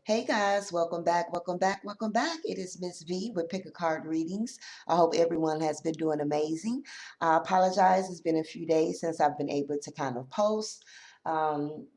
Hey guys, welcome back, welcome back, welcome back. It is Miss V with Pick a Card Readings. I hope everyone has been doing amazing. I apologize, it's been a few days since I've been able to kind of post. Um,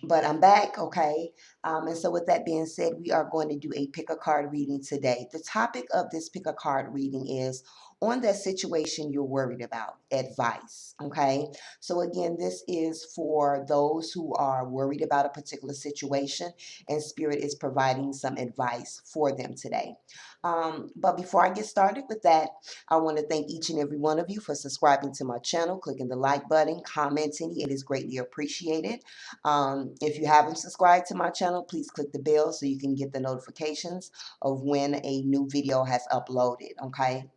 but I'm back, okay? And so with that being said, we are going to do a pick a card reading today. The topic of this pick a card reading is on that situation you're worried about, advice, okay? So again, this is for those who are worried about a particular situation and Spirit is providing some advice for them today. But before I get started with that, I want to thank each and every one of you for subscribing to my channel, clicking the like button, commenting. It is greatly appreciated. If you haven't subscribed to my channel, please click the bell so you can get the notifications of when a new video has uploaded, okay?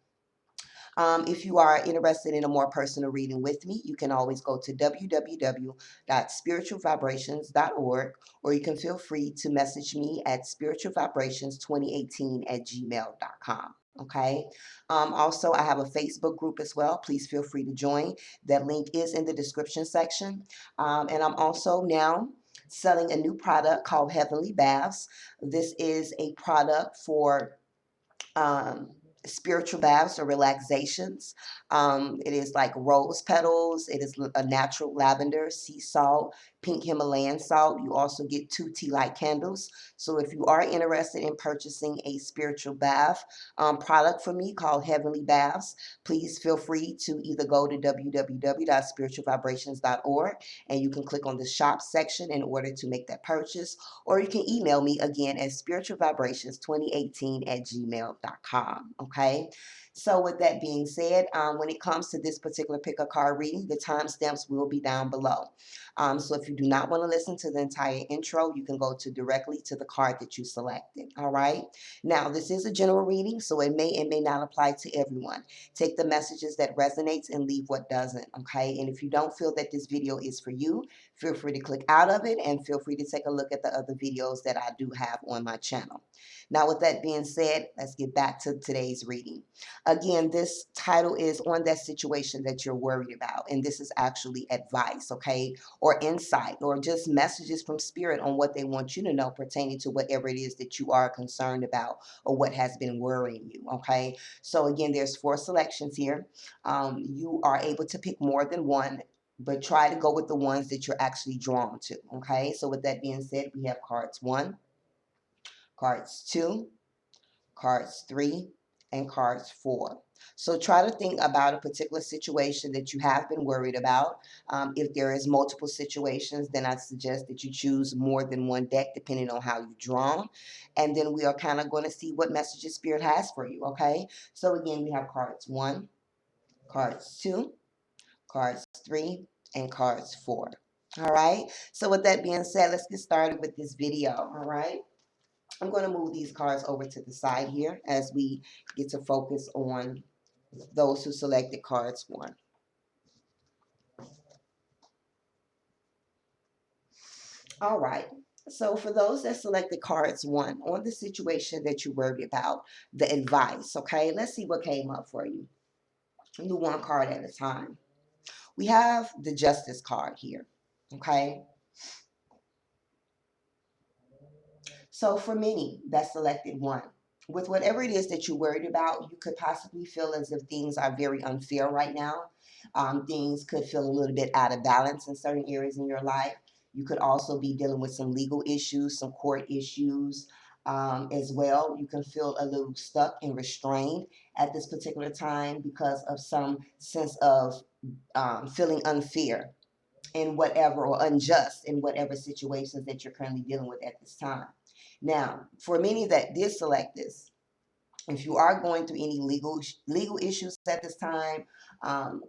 If you are interested in a more personal reading with me, you can always go to www.spiritualvibrations.org, or you can feel free to message me at spiritualvibrations2018@gmail.com. Okay. Also, I have a Facebook group as well. Please feel free to join. That link is in the description section. And I'm also now selling a new product called Heavenly Baths. This is a product for um, spiritual baths or relaxations. It is like rose petals. It is a natural lavender, sea salt, pink Himalayan salt. You also get 2 tea light candles. So if you are interested in purchasing a spiritual bath product for me called Heavenly Baths, please feel free to either go to www.spiritualvibrations.org and you can click on the shop section in order to make that purchase, or you can email me again at spiritualvibrations2018@gmail.com. Okay. So with that being said, when it comes to this particular pick a card reading, the timestamps will be down below. So if you do not want to listen to the entire intro, you can go to directly to the card that you selected. All right. Now, this is a general reading, so it may and may not apply to everyone. Take the messages that resonates and leave what doesn't. Okay. And if you don't feel that this video is for you, feel free to click out of it and feel free to take a look at the other videos that I do have on my channel. Now, with that being said, let's get back to today's reading. Again, this title is on that situation that you're worried about, and this is actually advice, okay, or insight, or just messages from Spirit on what they want you to know pertaining to whatever it is that you are concerned about or what has been worrying you, okay? So again, there's 4 selections here. You are able to pick more than one, but try to go with the ones that you're actually drawn to, okay? So with that being said, we have cards 1, cards 2, cards 3, and cards 4. So try to think about a particular situation that you have been worried about. If there is multiple situations, then I suggest that you choose more than one deck depending on how you draw. And then we are kind of going to see what messages Spirit has for you, okay? So again, we have cards 1, cards 2, cards 3, and cards 4. All right. So with that being said, let's get started with this video. All right. I'm going to move these cards over to the side here as we get to focus on those who selected cards 1. All right. So for those that selected cards 1, on the situation that you worried about, the advice, okay, let's see what came up for you. Do one card at a time. We have the Justice card here, okay? So for many that selected 1, with whatever it is that you're worried about, you could possibly feel as if things are very unfair right now. Things could feel a little bit out of balance in certain areas in your life. You could also be dealing with some legal issues, some court issues as well. You can feel a little stuck and restrained at this particular time because of some sense of feeling unfair in whatever, or unjust in whatever situations that you're currently dealing with at this time. Now, for many that did select this, if you are going through any legal issues at this time,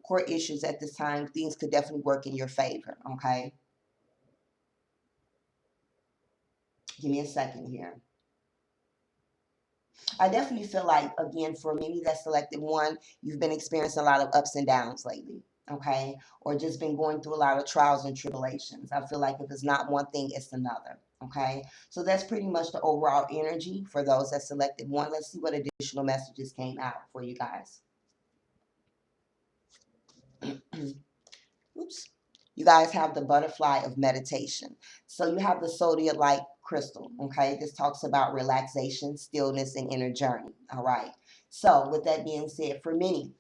court issues at this time, things could definitely work in your favor. Okay, give me a second here. I definitely feel like, again, for many that selected 1, you've been experiencing a lot of ups and downs lately, okay? Or just been going through a lot of trials and tribulations. I feel like if it's not one thing, it's another, okay? So that's pretty much the overall energy for those that selected 1. Let's see what additional messages came out for you guys. Oops. You guys have the butterfly of meditation. So you have the zodiac light crystal. Okay, this talks about relaxation, stillness, and inner journey. All right. So, with that being said, for many,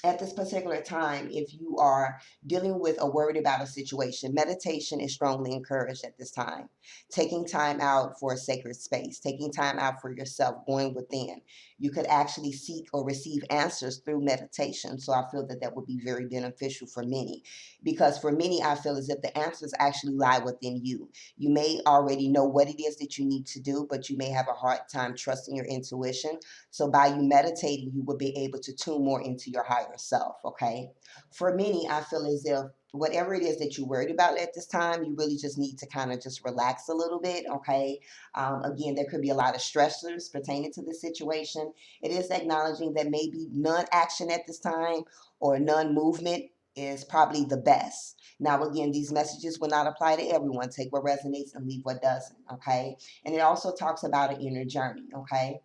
at this particular time, if you are dealing with or worried about a situation, meditation is strongly encouraged at this time. Taking time out for a sacred space, taking time out for yourself, going within. You could actually seek or receive answers through meditation. So I feel that that would be very beneficial for many. Because for many, I feel as if the answers actually lie within you. You may already know what it is that you need to do, but you may have a hard time trusting your intuition. So by you meditating, you will be able to tune more into your higher self, okay? For many, I feel as if whatever it is that you're worried about at this time, you really just need to kind of just relax a little bit, okay? Again, there could be a lot of stressors pertaining to the situation. It is acknowledging that maybe non-action at this time or non-movement is probably the best. Now, again, these messages will not apply to everyone. Take what resonates and leave what doesn't, okay? And it also talks about an inner journey, okay?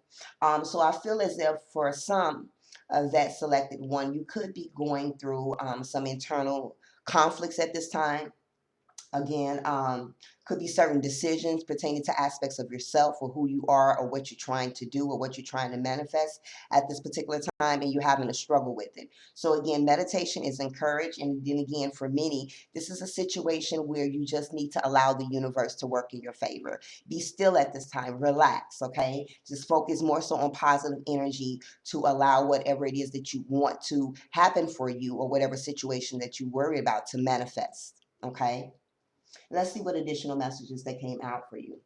So I feel as if for some of that selected one, you could be going through some internal conflicts at this time. Again, could be certain decisions pertaining to aspects of yourself or who you are or what you're trying to do or what you're trying to manifest at this particular time, and you're having a struggle with it. So again, meditation is encouraged. And then again, for many, this is a situation where you just need to allow the universe to work in your favor. Be still at this time, relax, okay? Just focus more so on positive energy to allow whatever it is that you want to happen for you or whatever situation that you worry about to manifest, okay? Let's see what additional messages that came out for you.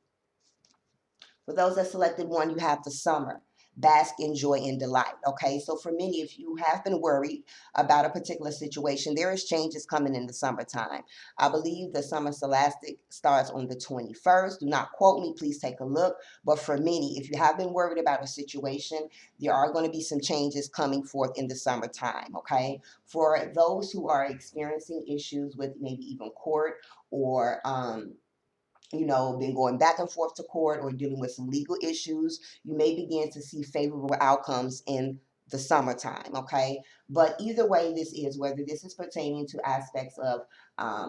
For those that selected one, you have the summer. Bask in joy and delight. Okay, so for many, if you have been worried about a particular situation, there is changes coming in the summertime. I believe the summer scholastic starts on the 21st. Do not quote me, please take a look. But for many, if you have been worried about a situation, there are going to be some changes coming forth in the summertime. Okay, for those who are experiencing issues with maybe even court or been going back and forth to court or dealing with some legal issues, you may begin to see favorable outcomes in the summertime, okay? But either way this is, whether this is pertaining to aspects of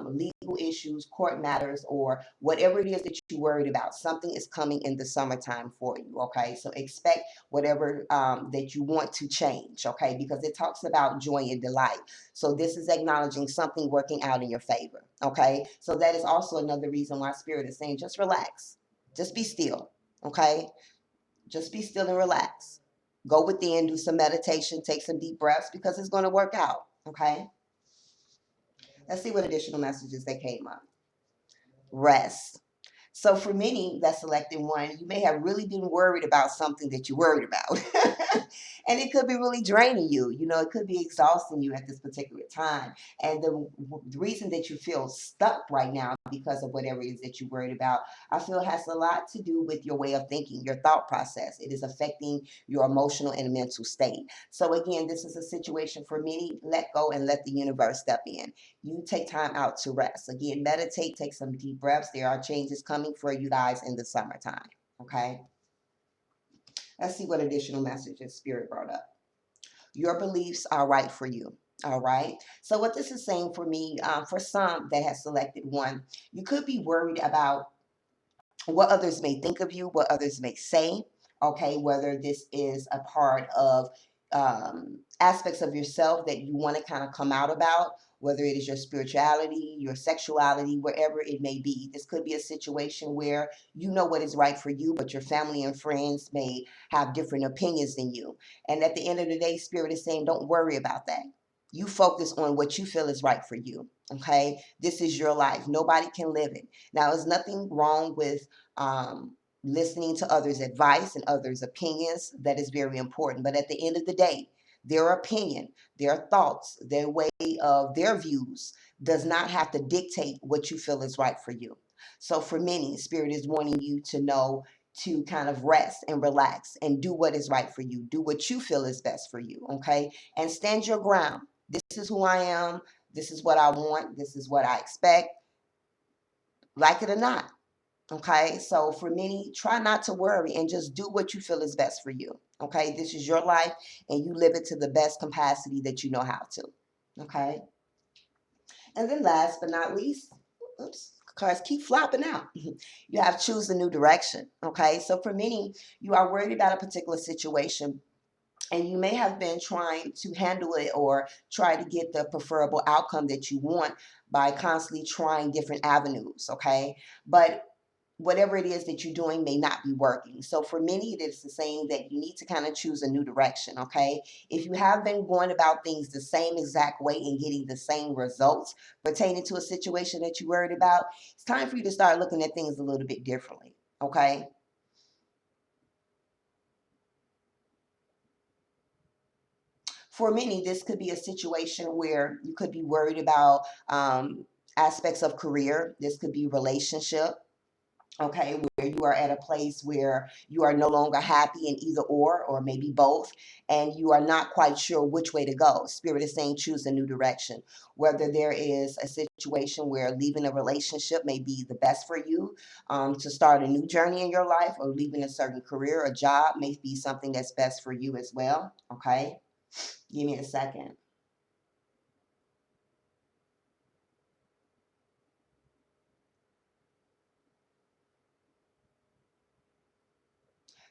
legal issues, court matters, or whatever it is that you're worried about, something is coming in the summertime for you, okay? So expect whatever that you want to change, okay? Because it talks about joy and delight. So this is acknowledging something working out in your favor, okay? So that is also another reason why Spirit is saying just relax. Just be still, okay? Just be still and relax. Go within, do some meditation, take some deep breaths because it's going to work out, okay? Let's see what additional messages they came up. Rest. So for many that selected one, you may have really been worried about something that you're worried about. And it could be really draining you. It could be exhausting you at this particular time. And the reason that you feel stuck right now because of whatever it is that you're worried about, I feel has a lot to do with your way of thinking, your thought process. It is affecting your emotional and mental state. So again, this is a situation for many. Let go and let the universe step in. You take time out to rest. Again, meditate, take some deep breaths. There are changes coming for you guys in the summertime. Okay. Let's see what additional messages Spirit brought up. Your beliefs are right for you. All right. So what this is saying for me, for some that has selected one, you could be worried about what others may think of you, what others may say, okay, whether this is a part of aspects of yourself that you want to kind of come out about, whether it is your spirituality, your sexuality, wherever it may be. This could be a situation where you know what is right for you, but your family and friends may have different opinions than you. And at the end of the day, Spirit is saying, don't worry about that. You focus on what you feel is right for you. Okay. This is your life. Nobody can live it. Now, there's nothing wrong with listening to others' advice and others' opinions. That is very important. But at the end of the day, their opinion, their thoughts, their way of their views does not have to dictate what you feel is right for you. So for many, Spirit is wanting you to know to kind of rest and relax and do what is right for you. Do what you feel is best for you, okay? And stand your ground. This is who I am. This is what I want. This is what I expect. Like it or not. Okay, so for many, try not to worry and just do what you feel is best for you. Okay, this is your life and you live it to the best capacity that you know how to. Okay, and then last but not least, oops, Cards keep flopping out. You have choose a new direction. Okay. So for many, you are worried about a particular situation, and you may have been trying to handle it or try to get the preferable outcome that you want by constantly trying different avenues. Okay. But whatever it is that you're doing may not be working. So for many, it is the saying that you need to kind of choose a new direction. Okay. If you have been going about things the same exact way and getting the same results pertaining to a situation that you're worried about, it's time for you to start looking at things a little bit differently. Okay. For many, this could be a situation where you could be worried about aspects of career. This could be relationship. Okay, where you are at a place where you are no longer happy in either or maybe both, and you are not quite sure which way to go. Spirit is saying choose a new direction. Whether there is a situation where leaving a relationship may be the best for you, to start a new journey in your life, or leaving a certain career or job may be something that's best for you as well. Okay, give me a second.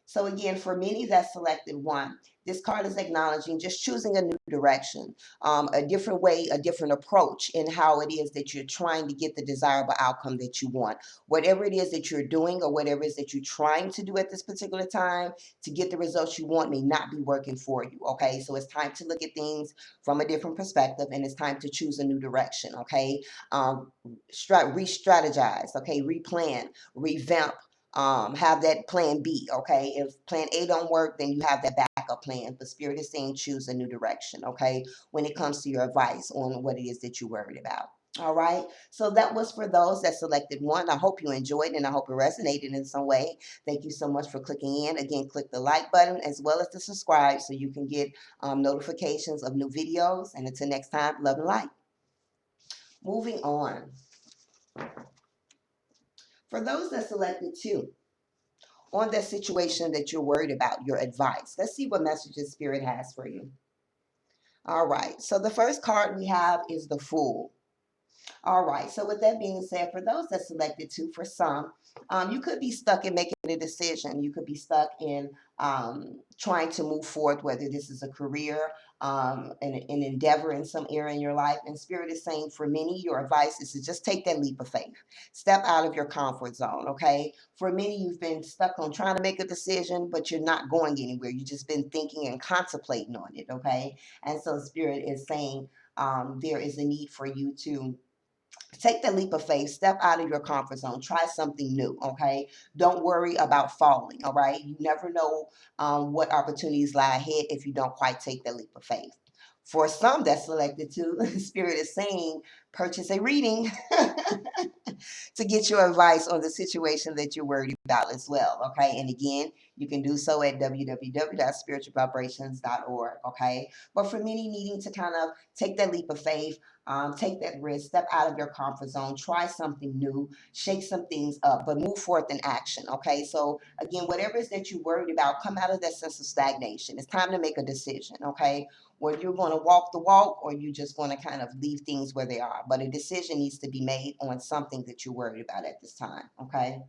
So again, for many that selected one, this card is acknowledging just choosing a new direction, a different way, a different approach in how it is that you're trying to get the desirable outcome that you want. Whatever it is that you're doing or whatever it is that you're trying to do at this particular time to get the results you want may not be working for you. Okay, so it's time to look at things from a different perspective, and it's time to choose a new direction. Okay, re-strategize. Okay, replan, revamp, have that plan B. Okay, if plan A don't work, then you have that backup plan. But Spirit is saying choose a new direction. Okay, when it comes to your advice on what it is that you're worried about. All right, so that was for those that selected one. I hope you enjoyed, and I hope it resonated in some way. Thank you so much for clicking in. Again, click the like button as well as the subscribe so you can get notifications of new videos. And until next time, love and light. Moving on. For those that selected two, on that situation that you're worried about, your advice. Let's see what messages Spirit has for you. All right. So the first card we have is the Fool. All right. So with that being said, for those that selected two, for some, you could be stuck in making a decision. You could be stuck in trying to move forward, whether this is a career, an endeavor in some area in your life. And Spirit is saying for many, your advice is to just take that leap of faith. Step out of your comfort zone, okay? For many, you've been stuck on trying to make a decision, but you're not going anywhere. You've just been thinking and contemplating on it, okay? And so Spirit is saying there is a need for you to take the leap of faith, step out of your comfort zone, try something new. Okay, don't worry about falling. All right, you never know what opportunities lie ahead if you don't quite take the leap of faith. For some that selected to, Spirit is saying purchase a reading to get your advice on the situation that you're worried about as well. Okay, and again, you can do so at www.spiritualvibrations.org. Okay, but for many needing to kind of take that leap of faith, take that risk, step out of your comfort zone, try something new, shake some things up, but move forth in action. Okay, so again, whatever it is that you're worried about, come out of that sense of stagnation. It's time to make a decision. Okay, where you're going to walk the walk or you're just going to kind of leave things where they are. But a decision needs to be made on something that you're worried about at this time. Okay,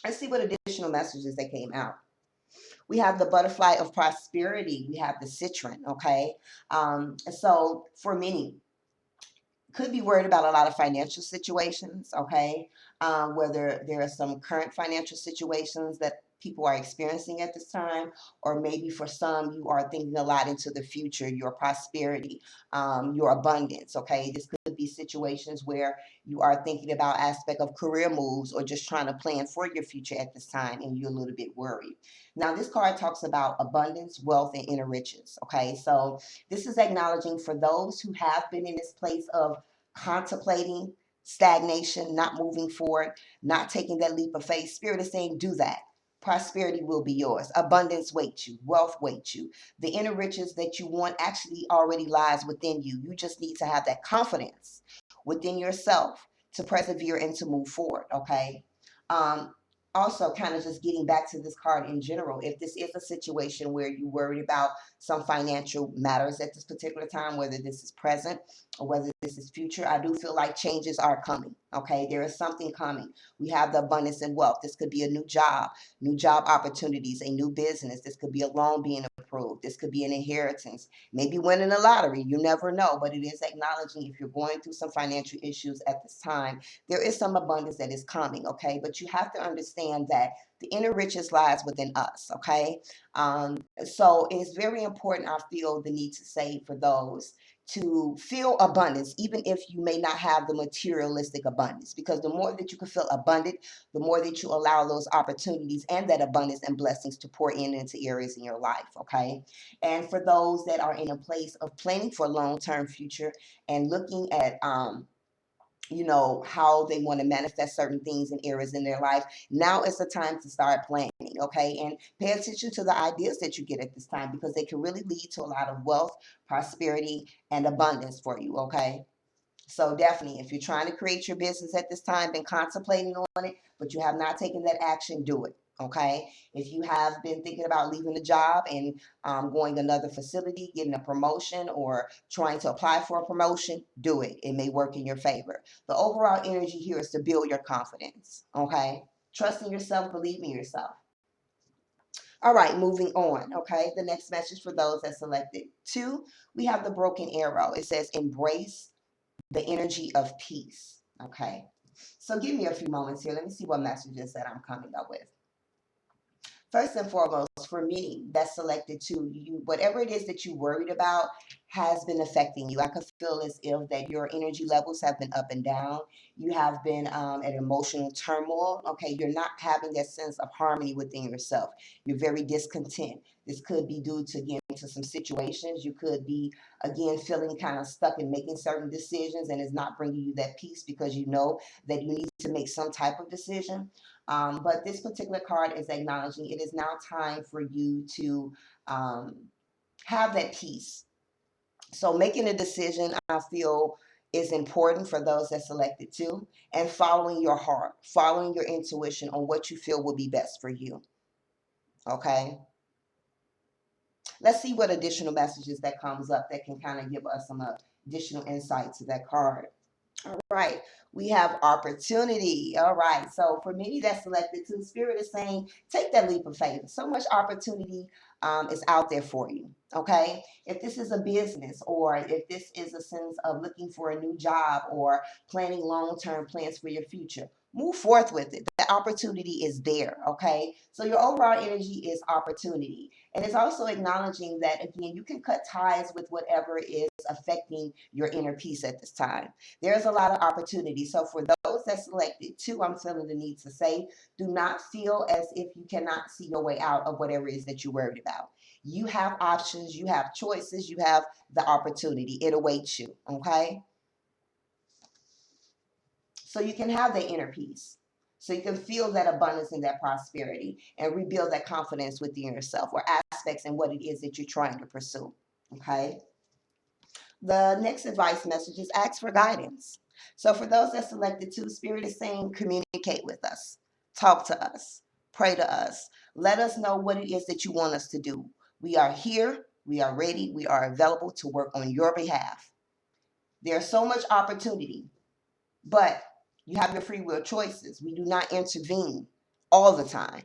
let's see what additional messages that came out. We have the butterfly of prosperity. We have the citron. Okay, so for many, could be worried about a lot of financial situations, okay? Whether there are some current financial situations that people are experiencing at this time, or maybe for some, you are thinking a lot into the future, your prosperity, your abundance, okay? This could be situations where you are thinking about aspect of career moves or just trying to plan for your future at this time, and you're a little bit worried. Now, this card talks about abundance, wealth, and inner riches, okay? So this is acknowledging for those who have been in this place of contemplating stagnation, not moving forward, not taking that leap of faith. Spirit is saying, do that. Prosperity will be yours. Abundance waits you. Wealth waits you. The inner riches that you want actually already lies within you. You just need to have that confidence within yourself to persevere and to move forward. Okay. Um, Also, kind of just getting back to this card in general, if this is a situation where you're worried about some financial matters at this particular time, whether this is present or whether this is future, I do feel like changes are coming. Okay, there is something coming. We have the abundance and wealth. This could be a new job opportunities, a new business. This could be a loan being approved. This could be an inheritance, maybe winning a lottery. You never know, but it is acknowledging if you're going through some financial issues at this time, there is some abundance that is coming. Okay, but you have to understand that the inner riches lies within us. Okay, so it's very important. I feel the need to say for those to feel abundance, even if you may not have the materialistic abundance, because the more that you can feel abundant, the more that you allow those opportunities and that abundance and blessings to pour in into areas in your life. Okay. And for those that are in a place of planning for a long-term future and looking at, how they want to manifest certain things in areas in their life. Now is the time to start planning, okay? And pay attention to the ideas that you get at this time because they can really lead to a lot of wealth, prosperity, and abundance for you, okay? So definitely, if you're trying to create your business at this time, been contemplating on it, but you have not taken that action, do it. Okay. If you have been thinking about leaving a job and going another facility, getting a promotion, or trying to apply for a promotion, do it. It may work in your favor. The overall energy here is to build your confidence. Okay. Trust in yourself, believe in yourself. All right, moving on. Okay. The next message for those that selected two, we have the broken arrow. It says embrace the energy of peace. Okay. So give me a few moments here. Let me see what messages that I'm coming up with. First and foremost, for me, that's selected to you, whatever it is that you worried about has been affecting you. I could feel as if that your energy levels have been up and down. You have been at emotional turmoil. Okay, you're not having that sense of harmony within yourself. You're very discontent. This could be due to, again, to some situations. You could be, again, feeling kind of stuck in making certain decisions and it's not bringing you that peace because you know that you need to make some type of decision. But this particular card is acknowledging it is now time for you to um, have that peace. So making a decision, I feel, is important for those that selected too, and following your heart, following your intuition on what you feel will be best for you. Okay. Let's see what additional messages that comes up that can kind of give us some additional insight to that card. All right, we have opportunity. All right, so for many that selected to, Spirit is saying, take that leap of faith. So much opportunity is out there for you. Okay, if this is a business or if this is a sense of looking for a new job or planning long-term plans for your future, move forth with it. The opportunity is there. Okay, so your overall energy is opportunity, and it's also acknowledging that again you can cut ties with whatever is affecting your inner peace at this time. There's a lot of opportunity. So for those that selected two, I'm feeling the need to say, do not feel as if you cannot see your way out of whatever it is that you're worried about. You have options, you have choices, you have the opportunity. It awaits you. Okay. So you can have that inner peace. So you can feel that abundance and that prosperity and rebuild that confidence within yourself or aspects in what it is that you're trying to pursue. Okay. The next advice message is ask for guidance. So for those that selected two, Spirit is saying communicate with us, talk to us, pray to us, let us know what it is that you want us to do. We are here, we are ready, we are available to work on your behalf. There's so much opportunity, but you have your free will choices. We do not intervene all the time.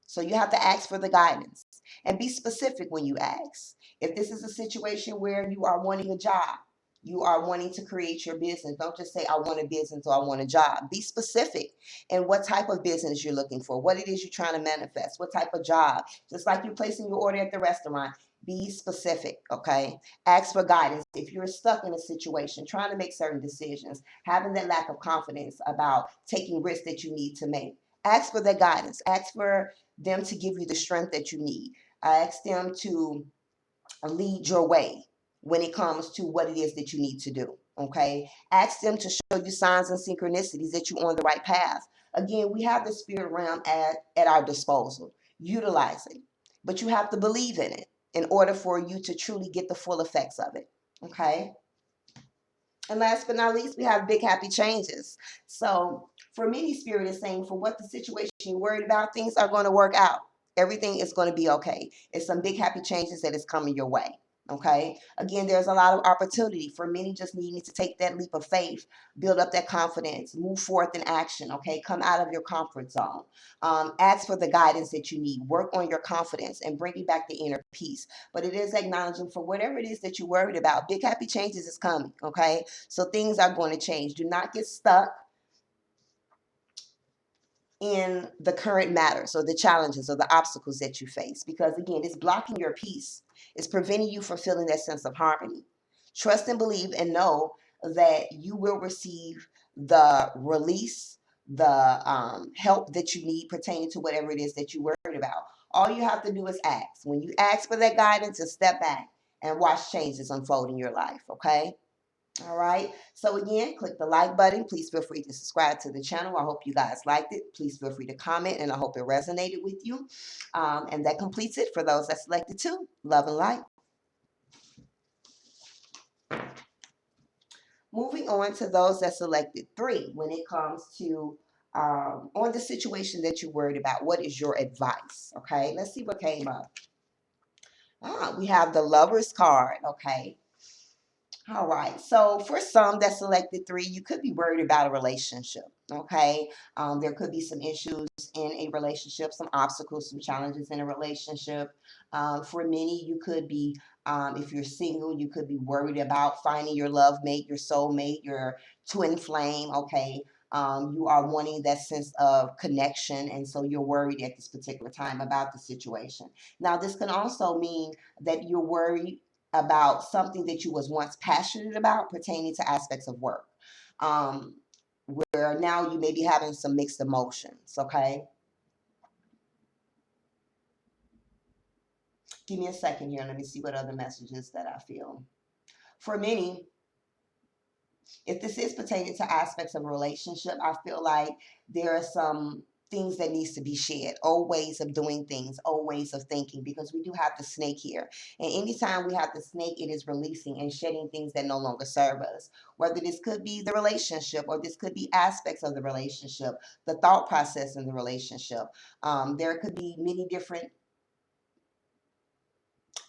So you have to ask for the guidance and be specific when you ask. If this is a situation where you are wanting a job, you are wanting to create your business, don't just say, I want a business or I want a job. Be specific in what type of business you're looking for, what it is you're trying to manifest, what type of job. Just like you're placing your order at the restaurant, be specific, okay? Ask for guidance. If you're stuck in a situation, trying to make certain decisions, having that lack of confidence about taking risks that you need to make, ask for their guidance. Ask for them to give you the strength that you need. Ask them to lead your way when it comes to what it is that you need to do. Okay. Ask them to show you signs and synchronicities that you're on the right path. Again, we have the spirit realm at our disposal. Utilize it. But you have to believe in it in order for you to truly get the full effects of it. Okay. And last but not least, we have big happy changes. So for many, Spirit is saying for what the situation you're worried about, things are going to work out. Everything is going to be okay. It's some big happy changes that is coming your way. Okay. Again, there's a lot of opportunity for many just needing to take that leap of faith, build up that confidence, move forth in action. Okay. Come out of your comfort zone. Ask for the guidance that you need. Work on your confidence and bringing back the inner peace. But it is acknowledging for whatever it is that you're worried about, big happy changes is coming. Okay. So things are going to change. Do not get stuck in the current matters or the challenges or the obstacles that you face, because again, it's blocking your peace. It's preventing you from feeling that sense of harmony. Trust and believe and know that you will receive the release, the help that you need pertaining to whatever it is that you're worried about. All you have to do is ask. When you ask for that guidance, just step back and watch changes unfold in your life. Okay. All right. So again, click the like button. Please feel free to subscribe to the channel. I hope you guys liked it. Please feel free to comment, and I hope it resonated with you. And that completes it for those that selected 2. Love and light. Moving on to those that selected 3. When it comes to on the situation that you're worried about, what is your advice? Okay. Let's see what came up. We have the Lover's card. Okay. All right. So for some that selected 3, you could be worried about a relationship. Okay. There could be some issues in a relationship, some obstacles, some challenges in a relationship. For many, you could be, if you're single, you could be worried about finding your love mate, your soulmate, your twin flame. Okay. You are wanting that sense of connection. And so you're worried at this particular time about the situation. Now, this can also mean that you're worried about something that you was once passionate about pertaining to aspects of work, where now you may be having some mixed emotions. Okay, give me a second here. Let me see what other messages that I feel. For many, if this is pertaining to aspects of a relationship, I feel like there are some things that needs to be shared, old ways of doing things, old ways of thinking, because we do have the snake here. And anytime we have the snake, it is releasing and shedding things that no longer serve us. Whether this could be the relationship or this could be aspects of the relationship, the thought process in the relationship. There could be many different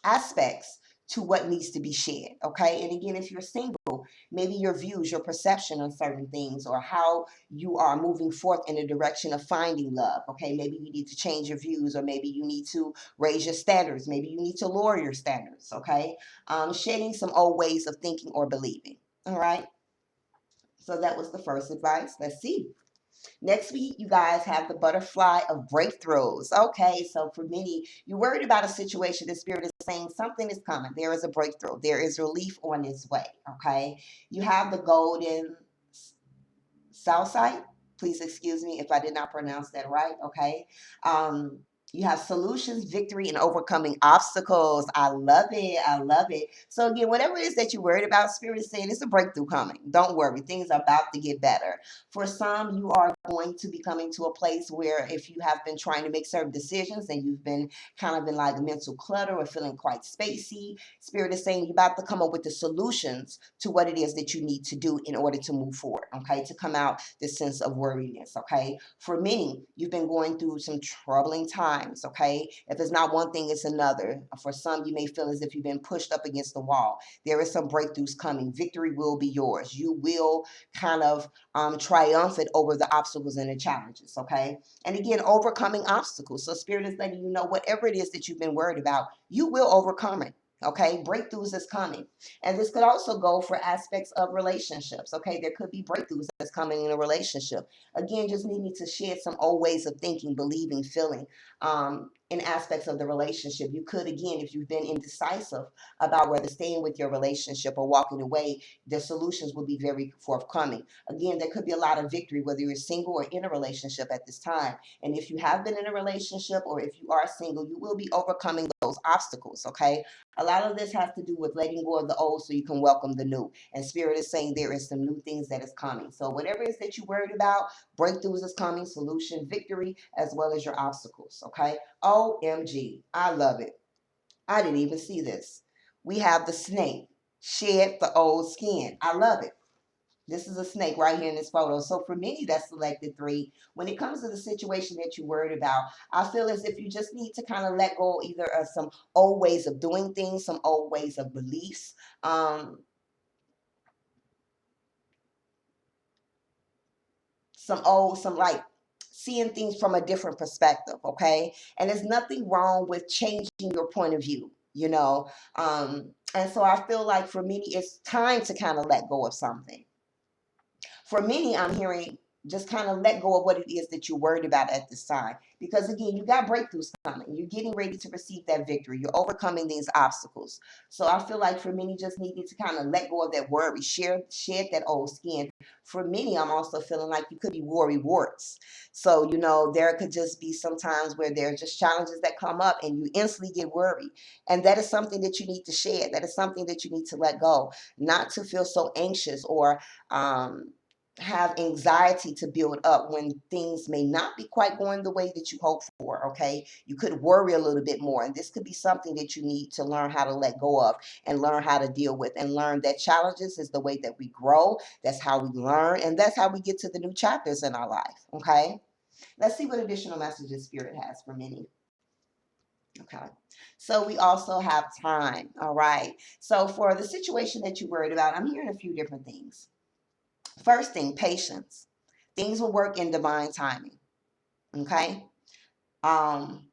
aspects to what needs to be shared. Okay. And again, if you're single, maybe your views, your perception on certain things, or how you are moving forth in the direction of finding love. Okay. Maybe you need to change your views, or maybe you need to raise your standards. Maybe you need to lower your standards. Okay. Shedding some old ways of thinking or believing. All right. So that was the first advice. Let's see. Next week, you guys have the butterfly of breakthroughs. Okay, so for many, you're worried about a situation. The spirit is saying something is coming. There is a breakthrough. There is relief on its way. Okay, you have the golden south side. Please excuse me if I did not pronounce that right. Okay. Um, you have solutions, victory, and overcoming obstacles. I love it. I love it. So again, whatever it is that you're worried about, Spirit is saying it's a breakthrough coming. Don't worry. Things are about to get better. For some, you are going to be coming to a place where if you have been trying to make certain decisions and you've been kind of in like mental clutter or feeling quite spacey, Spirit is saying you're about to come up with the solutions to what it is that you need to do in order to move forward. Okay. To come out this sense of worriness. Okay. For many, you've been going through some troubling times. Okay. If it's not one thing, it's another. For some, you may feel as if you've been pushed up against the wall. There is some breakthroughs coming. Victory will be yours. You will kind of triumphant over the obstacles and the challenges. Okay. And again, overcoming obstacles. So Spirit is letting you know whatever it is that you've been worried about, you will overcome it. Okay, breakthroughs is coming. And this could also go for aspects of relationships. Okay, there could be breakthroughs that's coming in a relationship. Again, just needing to shed some old ways of thinking, believing, feeling in aspects of the relationship. You could, again, if you've been indecisive about whether staying with your relationship or walking away, the solutions will be very forthcoming. Again, there could be a lot of victory, whether you're single or in a relationship at this time. And if you have been in a relationship or if you are single, you will be overcoming those obstacles. Okay, a lot of this has to do with letting go of the old so you can welcome the new. And Spirit is saying there is some new things that is coming. So whatever it is that you're worried about, breakthroughs is coming, solution, victory, as well as your obstacles. Okay. OMG. I love it. I didn't even see this. We have the snake. Shed the old skin. I love it. This is a snake right here in this photo. So for many that selected three, when it comes to the situation that you're worried about, I feel as if you just need to kind of let go either of some old ways of doing things, some old ways of beliefs, um, some like seeing things from a different perspective, okay? And there's nothing wrong with changing your point of view, you know? And so I feel like for many, it's time to kind of let go of something. For many, I'm hearing just kind of let go of what it is that you're worried about at this time. Because again, you got breakthroughs coming. You're getting ready to receive that victory. You're overcoming these obstacles. So I feel like for many, just needing to kind of let go of that worry, shed that old skin. For many, I'm also feeling like you could be worry warts. So, you know, there could just be some times where there are just challenges that come up and you instantly get worried. And that is something that you need to shed. That is something that you need to let go. Not to feel so anxious or have anxiety to build up when things may not be quite going the way that you hope for. Okay, you could worry a little bit more, and this could be something that you need to learn how to let go of and learn how to deal with, and learn that challenges is the way that we grow. That's how we learn, and that's how we get to the new chapters in our life. Okay, let's see what additional messages spirit has for many. Okay, so we also have time. All right, so for the situation that you're worried about, I'm hearing a few different things. First thing, patience. Things will work in divine timing. Okay. Um,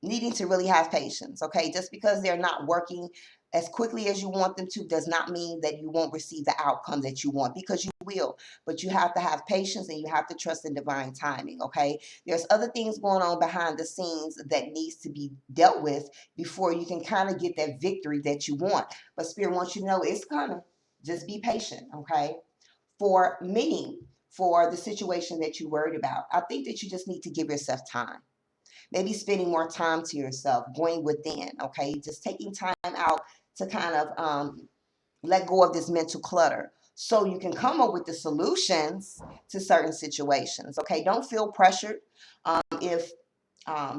Needing to really have patience. Okay. Just because they're not working as quickly as you want them to does not mean that you won't receive the outcome that you want, because you will. But you have to have patience and you have to trust in divine timing. Okay. There's other things going on behind the scenes that needs to be dealt with before you can kind of get that victory that you want. But Spirit wants you to know it's coming. Just be patient. Okay. For many, for the situation that you're worried about, I think that you just need to give yourself time. Maybe spending more time to yourself, going within, okay? Just taking time out to kind of let go of this mental clutter so you can come up with the solutions to certain situations, okay? Don't feel pressured. If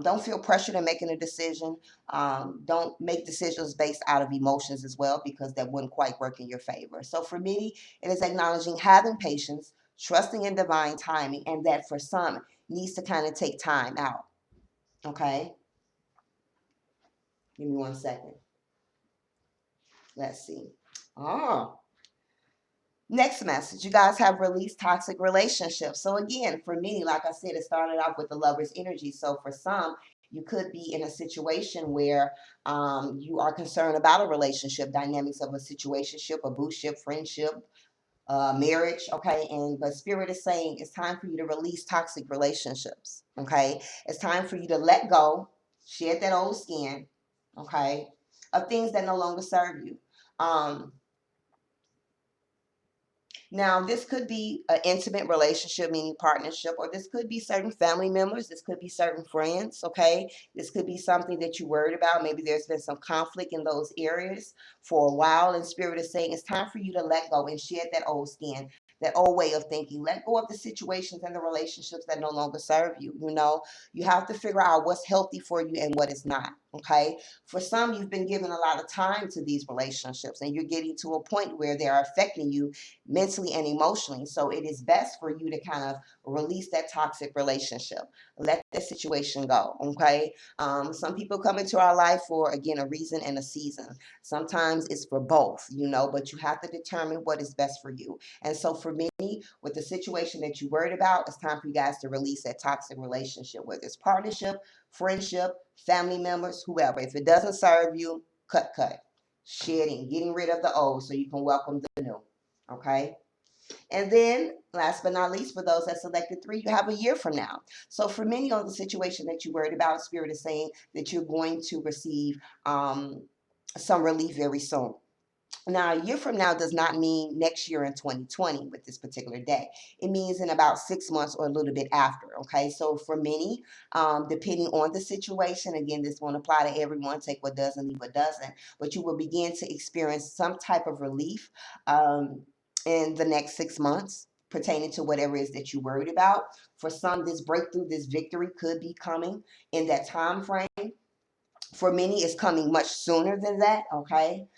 Don't feel pressured in making a decision. Don't make decisions based out of emotions as well, because that wouldn't quite work in your favor. So for me, it is acknowledging having patience, trusting in divine timing, and that for some needs to kind of take time out. Okay, give me 1 second. Let's see. Oh, next message, you guys have released toxic relationships. So again, for many, like I said, it started off with the lover's energy. So for some, you could be in a situation where you are concerned about a relationship, dynamics of a situationship, a boostship, friendship, marriage. Okay, and but Spirit is saying it's time for you to release toxic relationships. Okay, it's time for you to let go, shed that old skin. Okay, of things that no longer serve you. Um, Now, this could be an intimate relationship, meaning partnership, or this could be certain family members. This could be certain friends, okay? This could be something that you're worried about. Maybe there's been some conflict in those areas for a while, and Spirit is saying it's time for you to let go and shed that old skin, that old way of thinking. Let go of the situations and the relationships that no longer serve you. You know, you have to figure out what's healthy for you and what is not, okay? For some, you've been given a lot of time to these relationships, and you're getting to a point where they are affecting you mentally and emotionally. So it is best for you to kind of release that toxic relationship. Let that situation go. Okay. Some people come into our life for, again, a reason and a season. Sometimes it's for both, you know, but you have to determine what is best for you. And so for me, with the situation that you're worried about, it's time for you guys to release that toxic relationship, whether it's partnership, friendship, family members, whoever. If it doesn't serve you, cut. Shedding, getting rid of the old so you can welcome the new. Okay. And then, last but not least, for those that selected three, you have a year from now. So, for many on the situation that you worried about, Spirit is saying that you're going to receive some relief very soon. Now, a year from now does not mean next year in 2020 with this particular day. It means in about 6 months or a little bit after. Okay, so for many, depending on the situation, again, this won't apply to everyone. Take what does and leave what doesn't. But you will begin to experience some type of relief in the next 6 months pertaining to whatever it is that you're worried about. For some, this breakthrough, this victory could be coming in that time frame. For many, it's coming much sooner than that. Okay.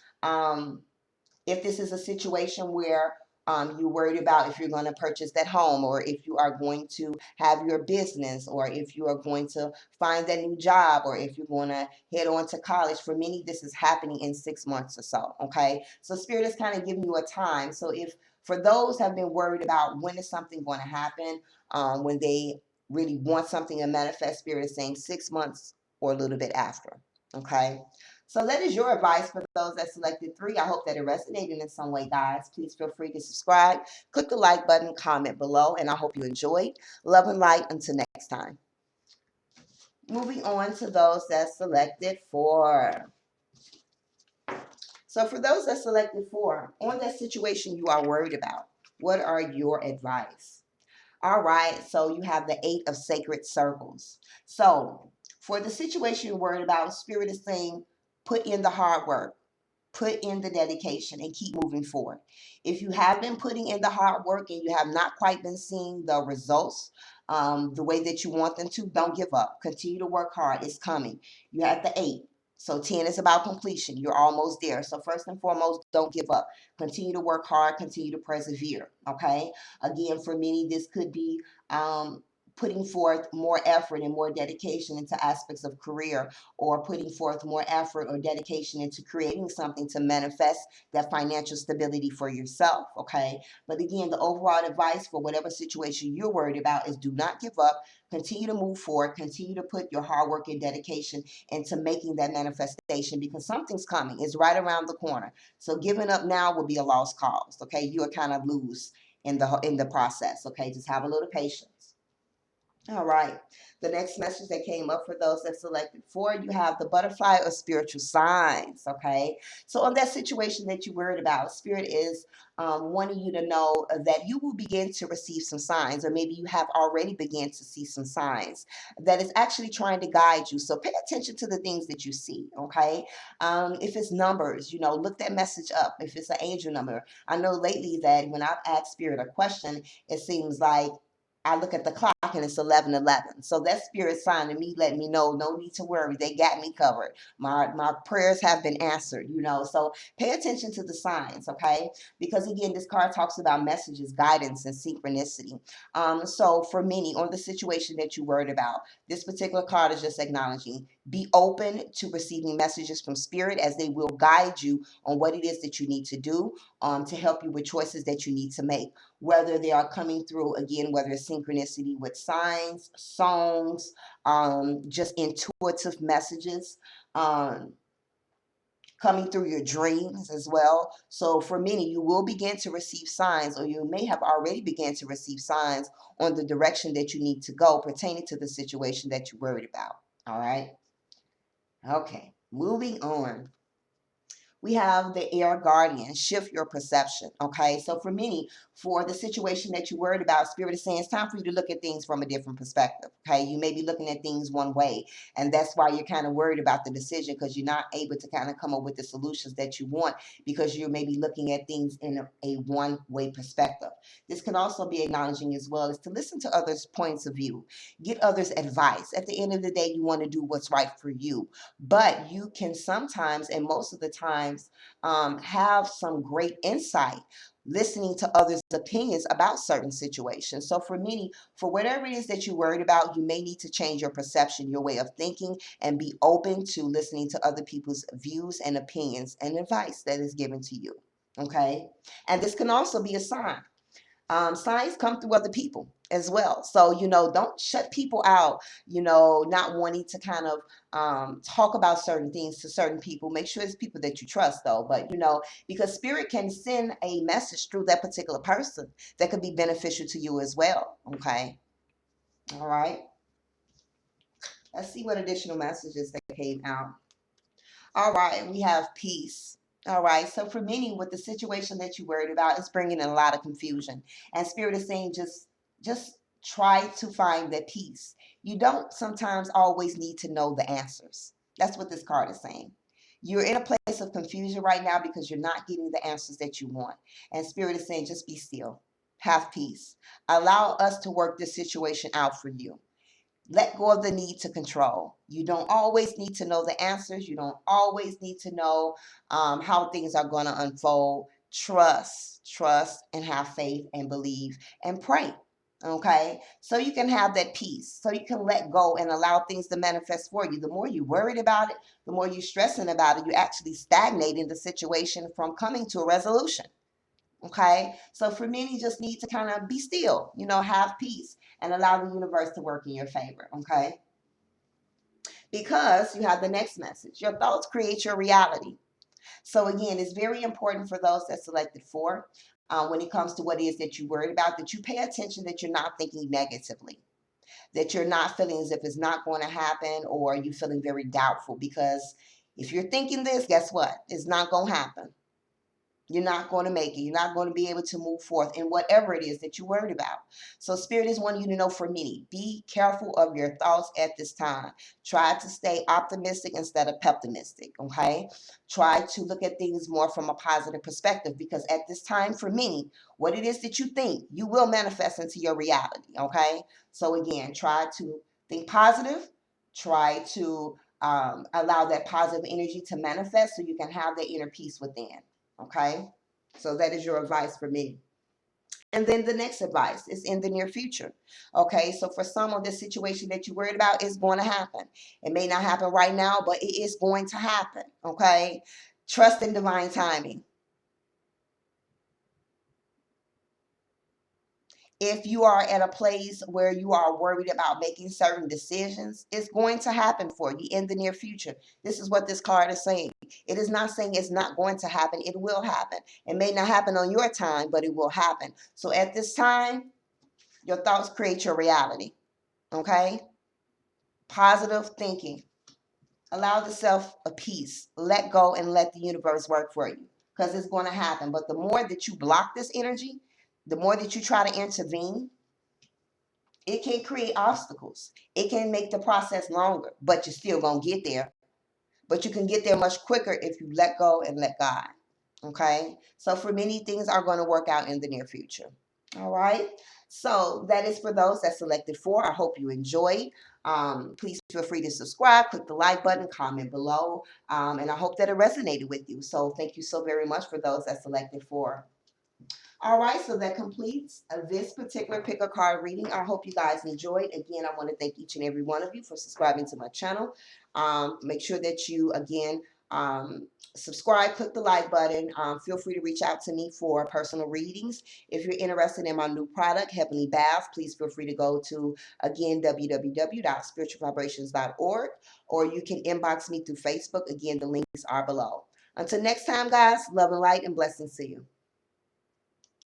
If this is a situation where You're worried about if you're going to purchase that home, or if you are going to have your business, or if you are going to find that new job, or if you're going to head on to college. For many, this is happening in 6 months or so. Okay. So Spirit is kind of giving you a time. So if for those have been worried about when is something going to happen, when they really want something to manifest, Spirit is saying 6 months or a little bit after. Okay. So that is your advice for those that selected 3. I hope that it resonated in some way, guys. Please feel free to subscribe, click the like button, comment below, and I hope you enjoyed. Love and light until next time. Moving on to those that selected 4. So for those that selected 4, on that situation you are worried about, what are your advice? All right, so you have the 8 of sacred circles. So for the situation you're worried about, Spirit is saying, put in the hard work, put in the dedication, and keep moving forward. If you have been putting in the hard work and you have not quite been seeing the results the way that you want them to, don't give up. Continue to work hard. It's coming. You have the 8. So 10 is about completion. You're almost there. So first and foremost, don't give up. Continue to work hard. Continue to persevere. Okay. Again, for many, this could be putting forth more effort and more dedication into aspects of career, or putting forth more effort or dedication into creating something to manifest that financial stability for yourself. Okay. But again, the overall advice for whatever situation you're worried about is do not give up. Continue to move forward. Continue to put your hard work and dedication into making that manifestation, because something's coming. It's right around the corner. So giving up now will be a lost cause. Okay. You'll kind of lose in the process. Okay. Just have a little patience. All right. The next message that came up for those that selected 4, you have the butterfly of spiritual signs. Okay. So on that situation that you worried about, Spirit is wanting you to know that you will begin to receive some signs, or maybe you have already begun to see some signs that is actually trying to guide you. So pay attention to the things that you see. Okay. If it's numbers, look that message up. If it's an angel number, I know lately that when I've asked Spirit a question, it seems like I look at the clock and it's 11:11. So that Spirit sign to me, letting me know no need to worry. They got me covered. My prayers have been answered. So pay attention to the signs, okay? Because again, this card talks about messages, guidance, and synchronicity. So for many, on the situation that you worried about, this particular card is just acknowledging. Be open to receiving messages from Spirit, as they will guide you on what it is that you need to do to help you with choices that you need to make, whether they are coming through, again, whether it's synchronicity with signs, songs, just intuitive messages, coming through your dreams as well. So for many, you will begin to receive signs, or you may have already began to receive signs on the direction that you need to go pertaining to the situation that you're worried about. All right. Okay. Moving on, we have the air guardian, shift your perception. Okay. So for many, for the situation that you're worried about, Spirit is saying it's time for you to look at things from a different perspective. Okay. You may be looking at things one way, and that's why you're kind of worried about the decision, because you're not able to kind of come up with the solutions that you want, because you're maybe looking at things in a one-way perspective. This can also be acknowledging as well is to listen to others' points of view, get others' advice. At the end of the day, you want to do what's right for you, but you can sometimes, and most of the times, have some great insight listening to others' opinions about certain situations. So for many, for whatever it is that you're worried about, you may need to change your perception, your way of thinking, and be open to listening to other people's views and opinions and advice that is given to you. Okay. And this can also be a sign. Signs come through other people as well. So, don't shut people out, not wanting to kind of talk about certain things to certain people. Make sure it's people that you trust, though. But, because Spirit can send a message through that particular person that could be beneficial to you as well. Okay. All right. Let's see what additional messages that came out. All right, we have peace. All right, so for many, with the situation that you're worried about, it's bringing in a lot of confusion. And Spirit is saying just try to find that peace. You don't sometimes always need to know the answers. That's what this card is saying. You're in a place of confusion right now because you're not getting the answers that you want. And Spirit is saying just be still. Have peace. Allow us to work this situation out for you. Let go of the need to control. You don't always need to know the answers. You don't always need to know how things are going to unfold. Trust, and have faith and believe and pray. Okay, so you can have that peace, so you can let go and allow things to manifest for you. The more you worried about it, the more you stressing about it, you actually stagnating the situation from coming to a resolution. Okay, so for many, you just need to kind of be still, have peace and allow the universe to work in your favor. Okay, because you have the next message. Your thoughts create your reality. So again, it's very important for those that selected for, when it comes to what it is that you're worried about, that you pay attention, that you're not thinking negatively, that you're not feeling as if it's not going to happen, or you feeling very doubtful. Because if you're thinking this, guess what? It's not going to happen. You're not going to make it. You're not going to be able to move forth in whatever it is that you're worried about. So Spirit is wanting you to know, for many, be careful of your thoughts at this time. Try to stay optimistic instead of pessimistic, okay? Try to look at things more from a positive perspective, because at this time, for many, what it is that you think, you will manifest into your reality, okay? So again, try to think positive. Try to allow that positive energy to manifest so you can have that inner peace within. Okay, so that is your advice for me. And then the next advice is in the near future. Okay, so for some of this situation that you're worried about is going to happen. It may not happen right now, but it is going to happen. Okay, trust in divine timing. If you are at a place where you are worried about making certain decisions, it's going to happen for you in the near future. This is what this card is saying. It is not saying it's not going to happen. It will happen. It may not happen on your time, but it will happen. So at this time, your thoughts create your reality. Okay? Positive thinking. Allow yourself a peace. Let go and let the universe work for you, because it's going to happen. But the more that you block this energy, the more that you try to intervene, it can create obstacles. It can make the process longer, but you're still going to get there. But you can get there much quicker if you let go and let God. Okay? So for many, things are going to work out in the near future. All right? So that is for those that selected for. I hope you enjoyed. Please feel free to subscribe, click the like button, comment below. And I hope that it resonated with you. So thank you so very much for those that selected for. All right, so that completes this particular pick a card reading. I hope you guys enjoyed. Again, I want to thank each and every one of you for subscribing to my channel. Make sure that you, again, subscribe, click the like button. Feel free to reach out to me for personal readings. If you're interested in my new product, Heavenly Bath, please feel free to go to, again, www.spiritualvibrations.org, or you can inbox me through Facebook. Again, the links are below. Until next time, guys, love and light and blessings to you.